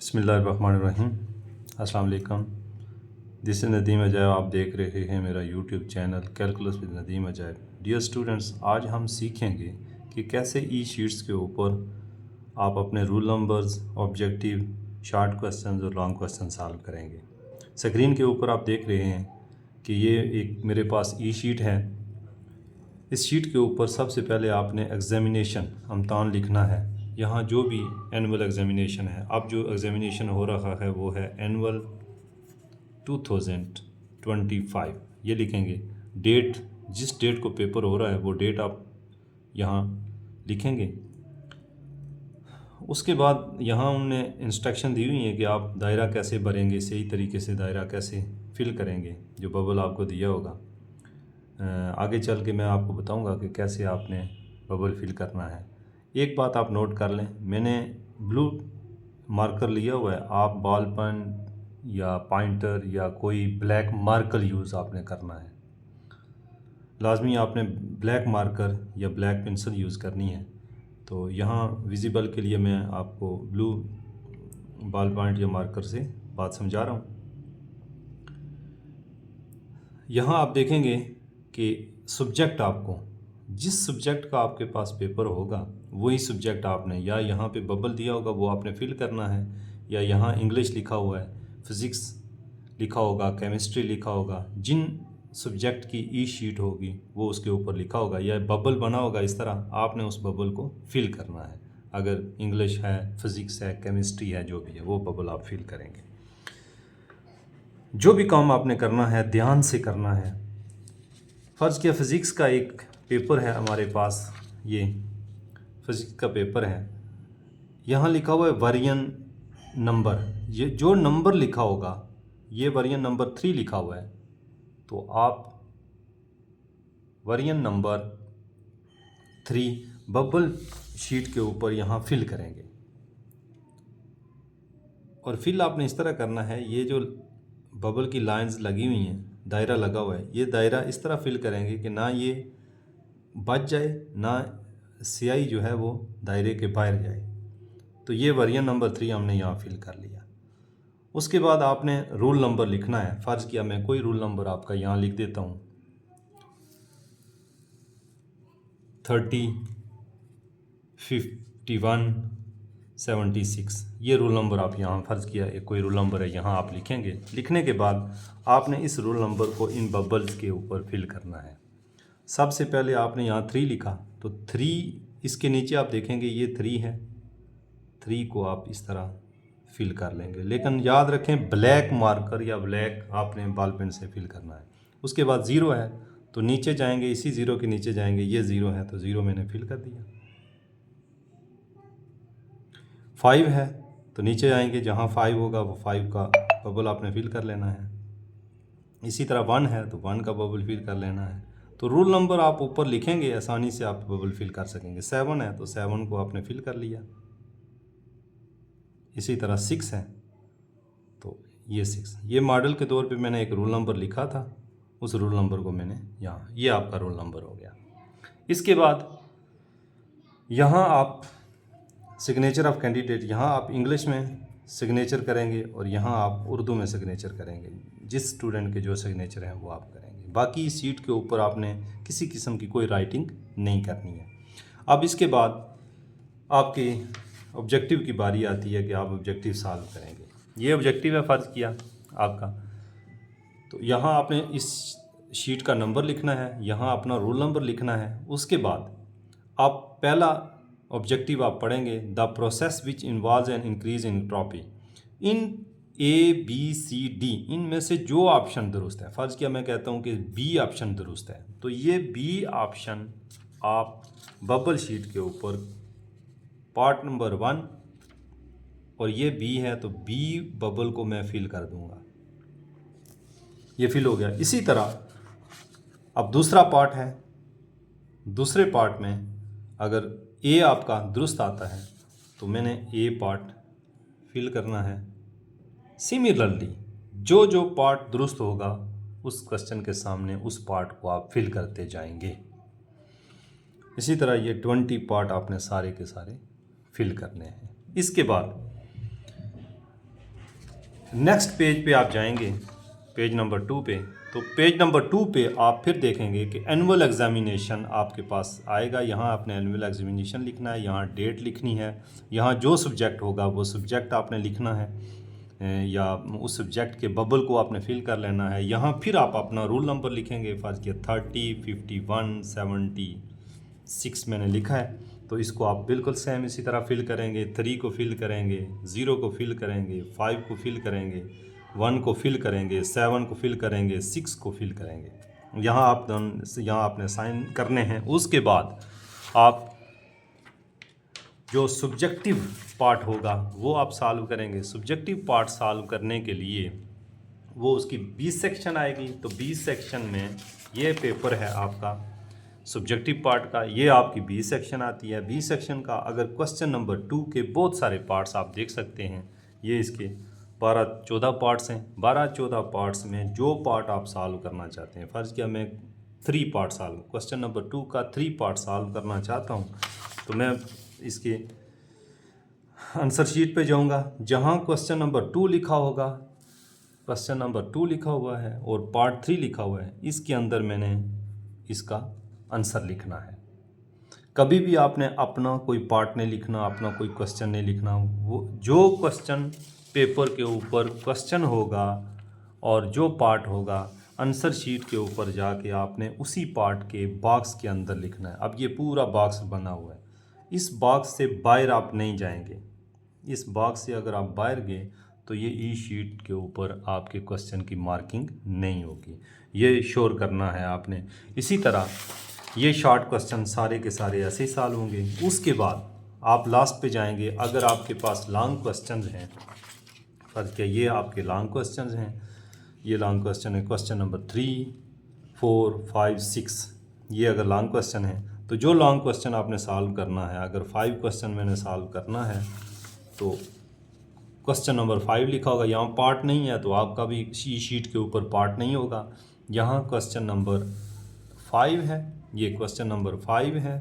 बिस्मिल्लाहिर्रहमानिर्रहीम। अस्सलाम वालेकुम। This is Nadeem Ajaib. आप देख रहे हैं मेरा YouTube channel calculus with Nadeem Ajaib. Dear students, आज हम सीखेंगे कि कैसे ई शीट्स के ऊपर आप अपने rule numbers, objective, short questions और लॉन्ग क्वेश्चन सॉल्व करेंगे। स्क्रीन के ऊपर आप देख रहे हैं कि ये एक मेरे पास ई शीट है। इस शीट के ऊपर सबसे पहले आपने एग्ज़ामिनेशन इम्तहान लिखना है। यहाँ जो भी एनुअल एग्ज़ामिनेशन है, अब जो एग्ज़ामिनेशन हो रहा है वो है एनुअल 2025, ये लिखेंगे। डेट, जिस डेट को पेपर हो रहा है वो डेट आप यहाँ लिखेंगे। उसके बाद यहाँ उनने इंस्ट्रक्शन दी हुई है कि आप दायरा कैसे भरेंगे, सही तरीके से दायरा कैसे फिल करेंगे, जो बबल आपको दिया होगा। आगे चल के मैं आपको बताऊंगा कि कैसे आपने बबल फिल करना है। एक बात आप नोट कर लें, मैंने ब्लू मार्कर लिया हुआ है। आप बॉल पेन या पॉइंटर या कोई ब्लैक मार्कर यूज़ आपने करना है। लाजमी आपने ब्लैक मार्कर या ब्लैक पेंसिल यूज़ करनी है। तो यहाँ विजिबल के लिए मैं आपको ब्लू बॉल पॉइंट या मार्कर से बात समझा रहा हूँ। यहाँ आप देखेंगे कि सब्जेक्ट, आपको जिस सब्जेक्ट का आपके पास पेपर होगा वही सब्जेक्ट आपने, या यहाँ पे बबल दिया होगा वो आपने फिल करना है, या यहाँ इंग्लिश लिखा हुआ है, फिज़िक्स लिखा होगा, केमिस्ट्री लिखा होगा। जिन सब्जेक्ट की ई शीट होगी वो उसके ऊपर लिखा होगा, या बबल बना होगा इस तरह, आपने उस बबल को फिल करना है। अगर इंग्लिश है, फिज़िक्स है, केमिस्ट्री है, जो भी है वो बबल आप फिल करेंगे। जो भी काम आपने करना है ध्यान से करना है। फ़र्ज़ किया फ़िज़िक्स का एक पेपर है हमारे पास, ये फ़िज़िक्स का पेपर है। यहाँ लिखा हुआ है वर्जन नंबर, ये जो नंबर लिखा होगा ये वर्जन नंबर 3 लिखा हुआ है, तो आप वर्जन नंबर 3 बबल शीट के ऊपर यहाँ फिल करेंगे। और फिल आपने इस तरह करना है, ये जो बबल की लाइंस लगी हुई हैं, दायरा लगा हुआ है, ये दायरा इस तरह फिल करेंगे कि ना ये बच जाए, ना स्याही जो है वो दायरे के बाहर जाए। तो ये वर्जन नंबर 3 हमने यहाँ फिल कर लिया। उसके बाद आपने रूल नंबर लिखना है। फ़र्ज़ किया मैं कोई रूल नंबर आपका यहाँ लिख देता हूँ, 30, 51, 76। ये रूल नंबर आप यहाँ, फ़र्ज़ किया एक कोई रूल नंबर है, यहाँ आप लिखेंगे। लिखने के बाद आपने इस रूल नंबर को इन बबल्स के ऊपर फिल करना है। सबसे पहले आपने यहाँ 3 लिखा, तो 3 इसके नीचे आप देखेंगे ये 3 है, 3 को आप इस तरह फिल कर लेंगे। लेकिन याद रखें ब्लैक मार्कर या ब्लैक आपने बॉल पेन से फिल करना है। उसके बाद 0 है तो नीचे जाएंगे, इसी 0 के नीचे जाएंगे, ये 0 है तो 0 मैंने फिल कर दिया। 5 है तो नीचे आएंगे, जहाँ 5 होगा वो 5 का बबल आपने फिल कर लेना है। इसी तरह 1 है तो 1 का बबल फिल कर लेना है। तो रूल नंबर आप ऊपर लिखेंगे, आसानी से आप बबल फिल कर सकेंगे। 7 है तो 7 को आपने फिल कर लिया। इसी तरह 6 है तो ये 6, ये मॉडल के तौर पे मैंने एक रूल नंबर लिखा था, उस रूल नंबर को मैंने यहाँ, ये आपका रूल नंबर हो गया। इसके बाद यहाँ आप सिग्नेचर ऑफ कैंडिडेट, यहाँ आप इंग्लिश में सिग्नेचर करेंगे और यहाँ आप उर्दू में सिग्नेचर करेंगे। जिस स्टूडेंट के जो सिग्नेचर हैं वो आप करेंगे। बाकी सीट के ऊपर आपने किसी किस्म की कोई राइटिंग नहीं करनी है। अब इसके बाद आपके ऑब्जेक्टिव की बारी आती है कि आप ऑब्जेक्टिव सॉल्व करेंगे। ये ऑब्जेक्टिव है फ़र्ज़ किया आपका, तो यहाँ आपने इस शीट का नंबर लिखना है, यहाँ अपना रोल नंबर लिखना है। उसके बाद आप पहला ऑब्जेक्टिव आप पढ़ेंगे, the process which involves an increase in entropy in ABCD, इनमें से जो ऑप्शन दुरुस्त है। फ़र्ज़ किया मैं कहता हूँ कि बी ऑप्शन दुरुस्त है, तो ये बी ऑप्शन आप बबल शीट के ऊपर पार्ट नंबर 1 और ये बी है तो बी बबल को मैं फिल कर दूंगा। ये फिल हो गया। इसी तरह अब दूसरा पार्ट है, दूसरे पार्ट में अगर ए आपका दुरुस्त आता है तो मैंने ए पार्ट फिल करना है। सिमिलरली जो जो पार्ट दुरुस्त होगा उस क्वेश्चन के सामने उस पार्ट को आप फिल करते जाएंगे। इसी तरह ये 20 पार्ट आपने सारे के सारे फिल करने हैं। इसके बाद नेक्स्ट पेज पे आप जाएंगे, पेज नंबर 2 पे, तो पेज नंबर 2 पे आप फिर देखेंगे कि एनुअल एग्जामिनेशन आपके पास आएगा। यहाँ आपने एनुअल एग्जामिनेशन लिखना है, यहाँ डेट लिखनी है, यहाँ जो सब्जेक्ट होगा वो सब्जेक्ट आपने लिखना है, या उस सब्जेक्ट के बबल को आपने फिल कर लेना है। यहाँ फिर आप अपना रोल नंबर लिखेंगे, फर्स्ट किया 30, 51, 76 मैंने लिखा है, तो इसको आप बिल्कुल सेम इसी तरह फिल करेंगे। 3 को फिल करेंगे, 0 को फिल करेंगे, 5 को फिल करेंगे, 1 को फिल करेंगे, 7 को फिल करेंगे, 6 को फिल करेंगे। यहाँ आपने साइन करने हैं। उसके बाद आप जो सब्जेक्टिव पार्ट होगा वो आप सॉल्व करेंगे। सब्जेक्टिव पार्ट सॉल्व करने के लिए वो उसकी 20 सेक्शन आएगी, तो 20 सेक्शन में ये पेपर है आपका सब्जेक्टिव पार्ट का, ये आपकी 20 सेक्शन आती है। 20 सेक्शन का अगर क्वेश्चन नंबर 2 के बहुत सारे पार्ट्स आप देख सकते हैं, ये इसके 12-14 पार्ट्स हैं। 12-14 पार्ट्स में जो पार्ट आप सॉल्व करना चाहते हैं, फ़र्ज़ किया मैं 3 पार्ट सॉल्व, क्वेश्चन नंबर 2 का 3 पार्ट सॉल्व करना चाहता हूँ, तो मैं इसके आंसर शीट पे जाऊँगा, जहाँ क्वेश्चन नंबर 2 लिखा होगा, क्वेश्चन नंबर 2 लिखा हुआ है और पार्ट 3 लिखा हुआ है, इसके अंदर मैंने इसका आंसर लिखना है। कभी भी आपने अपना कोई पार्ट नहीं लिखना, अपना कोई क्वेश्चन नहीं लिखना। वो जो क्वेश्चन पेपर के ऊपर क्वेश्चन होगा और जो पार्ट होगा, आंसर शीट के ऊपर जाके आपने उसी पार्ट के बॉक्स के अंदर लिखना है। अब ये पूरा बॉक्स बना हुआ है, इस बॉक्स से बाहर आप नहीं जाएंगे। इस बॉक्स से अगर आप बाहर गए तो ये ई शीट के ऊपर आपके क्वेश्चन की मार्किंग नहीं होगी, ये श्योर करना है आपने। इसी तरह ये शॉर्ट क्वेश्चन सारे के सारे ऐसे ही सॉल्व होंगे। उसके बाद आप लास्ट पे जाएंगे, अगर आपके पास लॉन्ग क्वेश्चन हैं, फर्ज क्या ये आपके लॉन्ग क्वेश्चन हैं, ये लॉन्ग क्वेश्चन है क्वेश्चन नंबर 3, 4, 5, 6, ये अगर लॉन्ग क्वेश्चन है तो जो लॉन्ग क्वेश्चन आपने सॉल्व करना है, अगर 5 क्वेश्चन मैंने सॉल्व करना है तो क्वेश्चन नंबर 5 लिखा होगा, यहाँ पार्ट नहीं है तो आपका भी सी शीट के ऊपर पार्ट नहीं होगा। यहाँ क्वेश्चन नंबर 5 है, ये क्वेश्चन नंबर 5 है,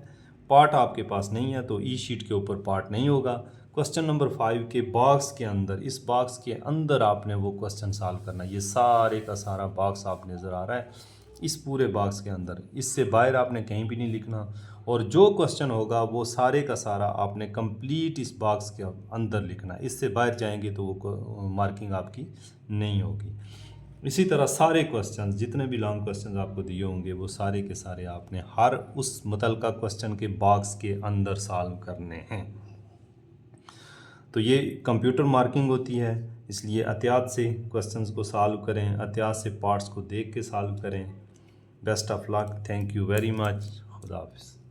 पार्ट आपके पास नहीं है तो ई शीट के ऊपर पार्ट नहीं होगा। क्वेश्चन नंबर 5 के बॉक्स के अंदर, इस बॉक्स के अंदर आपने वो क्वेश्चन सॉल्व करना है। ये सारे का सारा बॉक्स आप नज़र आ रहा है, इस पूरे बॉक्स के अंदर, इससे बाहर आपने कहीं भी नहीं लिखना। और जो क्वेश्चन होगा वो सारे का सारा आपने कंप्लीट इस बॉक्स के अंदर लिखना है। इससे बाहर जाएंगे तो वो मार्किंग आपकी नहीं होगी। इसी तरह सारे क्वेश्चंस, जितने भी लॉन्ग क्वेश्चंस आपको दिए होंगे, वो सारे के सारे आपने हर उस मुतलका क्वेश्चन के बॉक्स के अंदर सॉल्व करने हैं। तो ये कंप्यूटर मार्किंग होती है, इसलिए एहतियात से क्वेश्चंस को सॉल्व करें, एहतियात से पार्ट्स को देख के सॉल्व करें। Best of luck, thank you very much, खुदा हाफिज़।